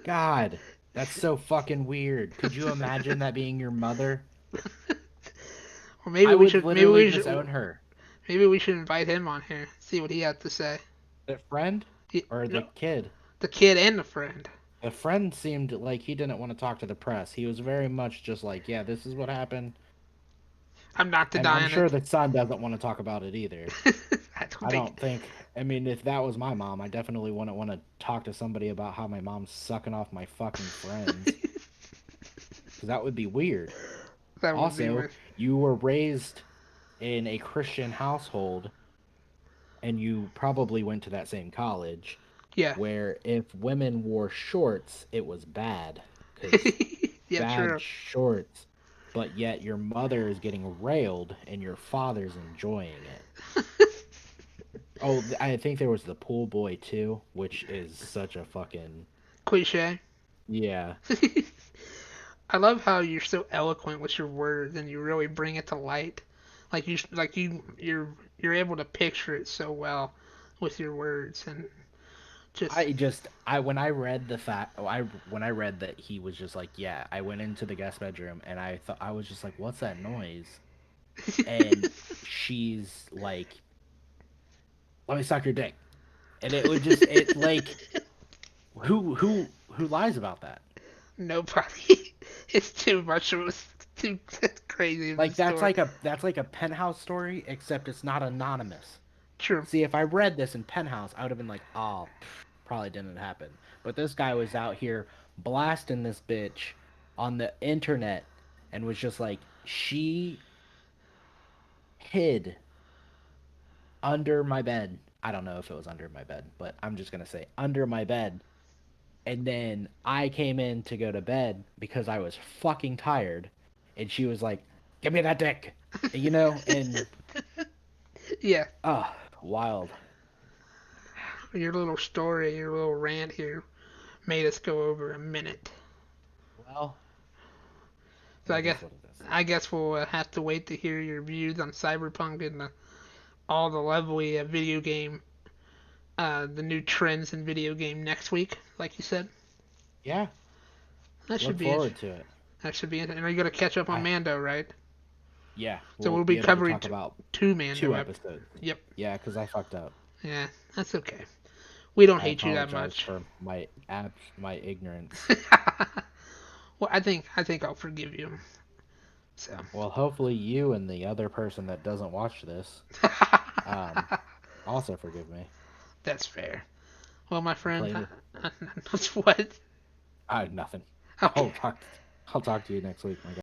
God, that's so fucking weird. Could you imagine that being your mother? or I would literally disown her. maybe we should invite him on here see what he had to say. The friend or the No, kid? the kid and the friend. The friend seemed like he didn't want to talk to the press. He was very much just like, yeah, this is what happened. I'm not And I'm denying sure it. the son doesn't want to talk about it either. I don't I think don't think. I mean, if that was my mom, I definitely wouldn't want to talk to somebody about how my mom's sucking off my fucking friends. Because that would be weird. that would be Also, weird. you were raised in a Christian household, and you probably went to that same college, Yeah. where if women wore shorts, it was bad. Because Yeah, bad true. shorts. But yet your mother is getting railed, and your father's enjoying it. Oh, I think there was the pool boy too, which is such a fucking Cliche. yeah. I love how you're so eloquent with your words and you really bring it to light. You're able to picture it so well with your words and Just when I read the fact, when I read that he was just like, yeah, I went into the guest bedroom and I was just like, what's that noise? And she's like, let me suck your dick. And it would just, it like, who lies about that? nobody. It's too much. It was too crazy of a Like story. that's like a Penthouse story, except it's not anonymous. True. See, if I read this in Penthouse, I would have been like, oh, probably didn't happen. But this guy was out here blasting this bitch on the internet and was just like, she hid under my bed. I don't know if it was under my bed, but I'm just going to say under my bed. And then I came in to go to bed because I was fucking tired. And she was like, give me that dick. And Yeah. wild. Your little story, your little rant here made us go over a minute. Well, So it is what it is. I guess we'll have to wait to hear your views on Cyberpunk and all the lovely video game, the new trends in video game next week, like you said. Yeah, That should look be forward to it. that should be interesting. Are you gonna catch up on I Mando, right? Yeah, So we'll be be able to covering talk about two Mando two episodes. episodes. Yep. Yeah, because I fucked up. Yeah, that's okay. We don't I hate you that apologize much. for my ignorance. Well, I think I'll forgive you. So. Well, hopefully you and the other person that doesn't watch this also forgive me. That's fair. Well, my Play friend, the- that's what. Nothing. Okay. I'll talk to you next week, my guy.